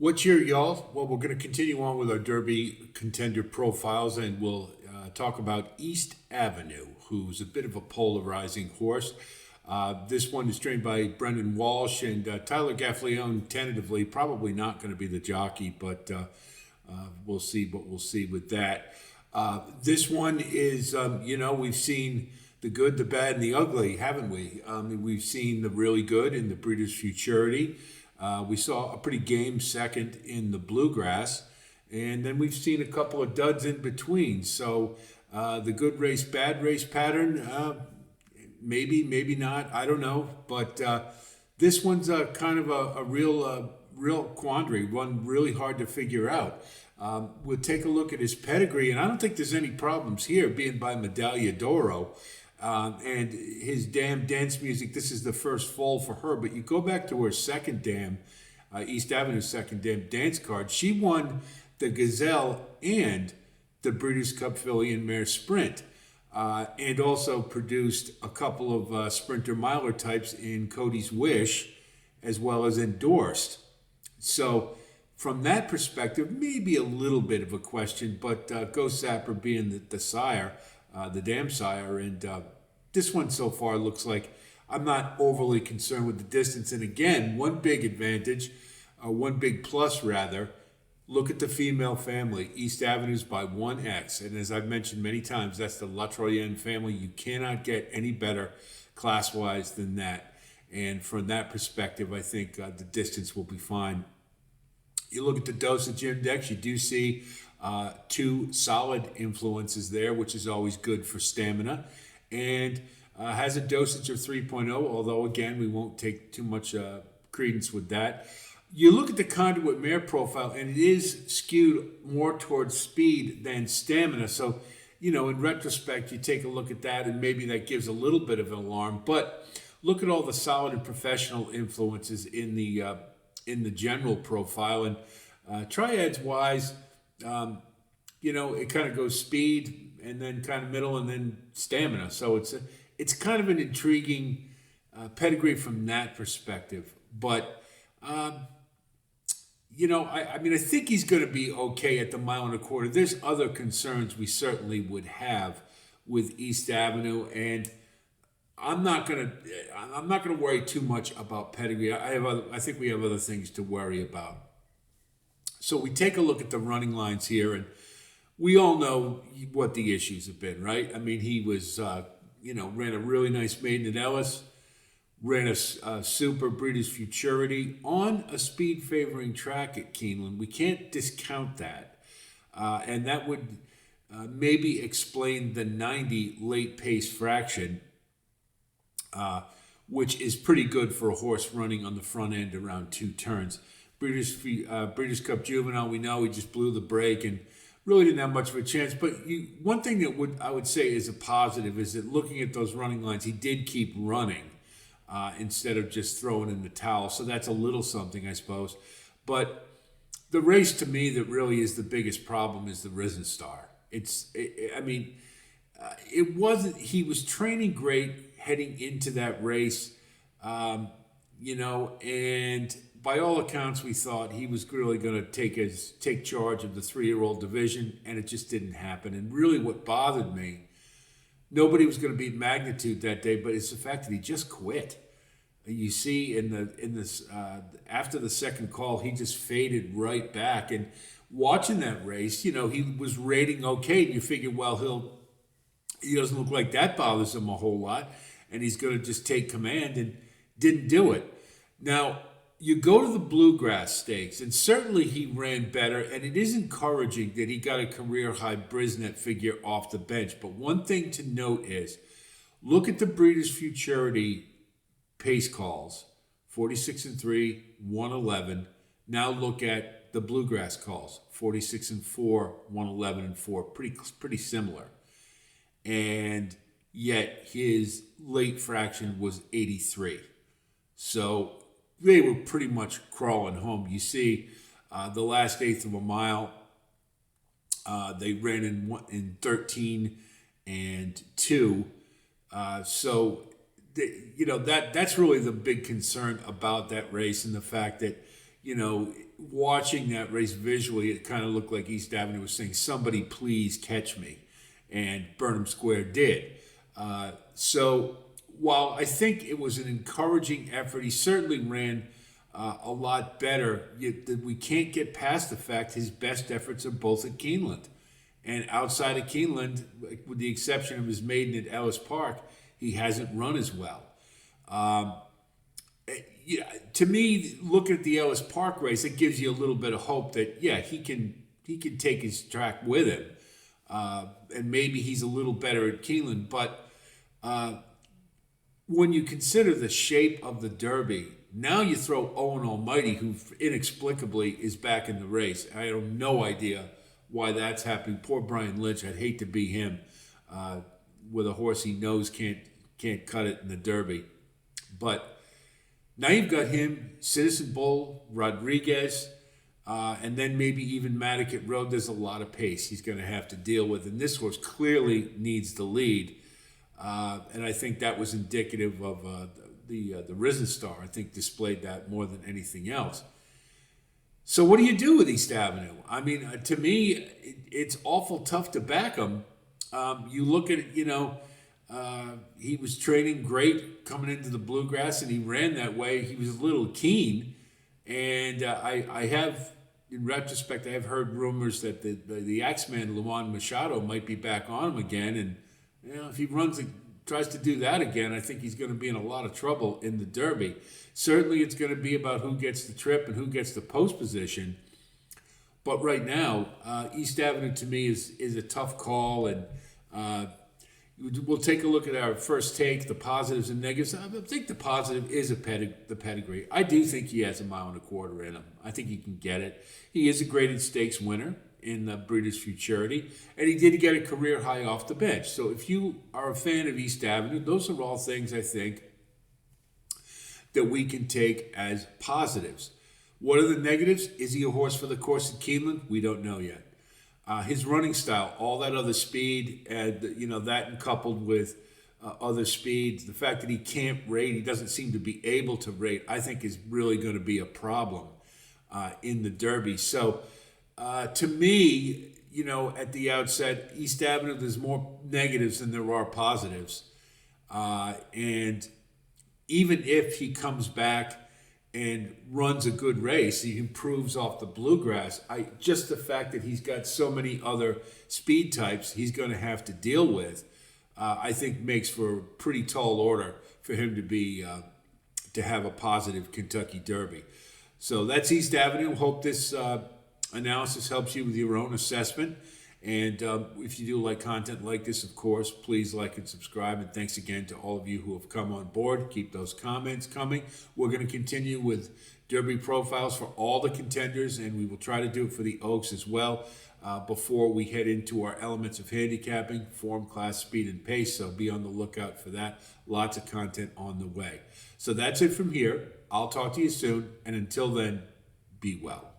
What's your y'all? Well, we're going to continue on with our Derby contender profiles, and we'll talk about East Avenue, who's a bit of a polarizing horse. This one is trained by Brendan Walsh and Tyler Gaffleone. Tentatively, probably not going to be the jockey, but we'll see. But we'll see with that. This one is, we've seen the good, the bad, and the ugly, haven't we? We've seen the really good in the Breeders' Futurity. We saw a pretty game second in the Bluegrass, and then we've seen a couple of duds in between. So the good race, bad race pattern, maybe, maybe not. I don't know, but this one's kind of a real quandary, one really hard to figure out. We'll take a look at his pedigree, and I don't think there's any problems here, being by Medaglia d'Oro. And his damn dance music, this is the first fall for her. But you go back to her second damn, East Avenue second damn dance card. She won the Gazelle and the Breeders' Cup Filly and Mare Sprint. And also produced a couple of Sprinter Miler types in Cody's Wish, as well as endorsed. So, from that perspective, maybe a little bit of a question, but Ghost Zapper being the sire, the dam sire, and this one so far looks like I'm not overly concerned with the distance. And again, one big advantage, one big plus rather, look at the female family. East Avenue's by 1x. And as I've mentioned many times, that's the La Troyenne family. You cannot get any better class-wise than that. And from that perspective, I think the distance will be fine. You look at the dosage index, you do see two solid influences there, which is always good for stamina. And has a dosage of 3.0, although, again, we won't take too much credence with that. You look at the conduit mare profile, and it is skewed more towards speed than stamina. So, in retrospect, you take a look at that, and maybe that gives a little bit of an alarm. But look at all the solid and professional influences in the general profile, and triads wise, it kind of goes speed and then kind of middle and then stamina. So it's kind of an intriguing pedigree from that perspective. But I think he's going to be okay at the mile and a quarter. There's other concerns we certainly would have with East Avenue, and I'm not gonna worry too much about pedigree. I think we have other things to worry about. So we take a look at the running lines here, and we all know what the issues have been, right? I mean, he was, ran a really nice maiden at Ellis, ran a super Breeders' Futurity on a speed favoring track at Keeneland. We can't discount that, and that would maybe explain the 90 late pace fraction, which is pretty good for a horse running on the front end around two turns. Breeders' Cup Juvenile, we know he just blew the brake and really didn't have much of a chance. But one thing that I would say is a positive is that looking at those running lines, he did keep running instead of just throwing in the towel. So that's a little something, I suppose. But the race to me that really is the biggest problem is the Risen Star. It wasn't. He was training great heading into that race, and by all accounts, we thought he was really going to take charge of the 3-year-old division, and it just didn't happen. And really, what bothered me, nobody was going to beat Magnitude that day, but it's the fact that he just quit. You see, after the second call, he just faded right back. And watching that race, he was rating okay, and you figure, well, he doesn't look like that bothers him a whole lot, and he's going to just take command, and didn't do it. Now, you go to the Bluegrass Stakes, and certainly he ran better, and it is encouraging that he got a career-high Brisnet figure off the bench. But one thing to note is, look at the Breeders' Futurity pace calls, 46-3, 111. Now look at the Bluegrass calls, 46-4, 111 and 4, pretty similar. And yet his late fraction was 83. So they were pretty much crawling home. You see, the last eighth of a mile, they ran in 13 and 2. That's really the big concern about that race, and the fact that watching that race visually, it kind of looked like East Avenue was saying, "Somebody please catch me," and Burnham Square did. So while I think it was an encouraging effort, he certainly ran a lot better. We can't get past the fact his best efforts are both at Keeneland. And outside of Keeneland, with the exception of his maiden at Ellis Park, he hasn't run as well. To me, looking at the Ellis Park race, it gives you a little bit of hope that he can take his track with him, and maybe he's a little better at Keeneland. But when you consider the shape of the Derby, now you throw Owen Almighty, who inexplicably is back in the race. I have no idea why that's happening. Poor Brian Lynch. I'd hate to be him with a horse he knows can't cut it in the Derby. But now you've got him, Citizen Bull, Rodriguez, and then maybe even Maddocket Road. There's a lot of pace he's going to have to deal with. And this horse clearly needs the lead. And I think that was indicative of the Risen Star. I think displayed that more than anything else. So what do you do with East Avenue? I mean, to me, it's awful tough to back him. You look at, he was training great coming into the Bluegrass, and he ran that way. He was a little keen. And I have, in retrospect, I have heard rumors that the Axeman, Luan Machado, might be back on him again. And, if he tries to do that again, I think he's going to be in a lot of trouble in the Derby. Certainly it's going to be about who gets the trip and who gets the post position. But right now, East Avenue to me is a tough call. And we'll take a look at our first take, the positives and negatives. I think the positive is the pedigree. I do think he has 1.25 miles in him. I think he can get it. He is a graded stakes winner in the Breeders' Futurity, and he did get a career high off the bench. So if you are a fan of East Avenue, those are all things I think that we can take as positives. What are the negatives? Is he a horse for the course at Keeneland? We don't know yet. His running style, all that other speed, and that and coupled with other speeds, the fact that he can't rate, he doesn't seem to be able to rate, I think is really going to be a problem in the Derby. So to me, at the outset, East Avenue, there's more negatives than there are positives. And even if he comes back and runs a good race, he improves off the Bluegrass, just the fact that he's got so many other speed types he's going to have to deal with, I think makes for a pretty tall order for him to have a positive Kentucky Derby. So that's East Avenue. Hope this analysis helps you with your own assessment. And if you do like content like this, of course, please like and subscribe. And thanks again to all of you who have come on board. Keep those comments coming. We're going to continue with Derby profiles for all the contenders, and we will try to do it for the Oaks as well before we head into our elements of handicapping, form, class, speed, and pace. So be on the lookout for that. Lots of content on the way. So that's it from here. I'll talk to you soon. And until then, be well.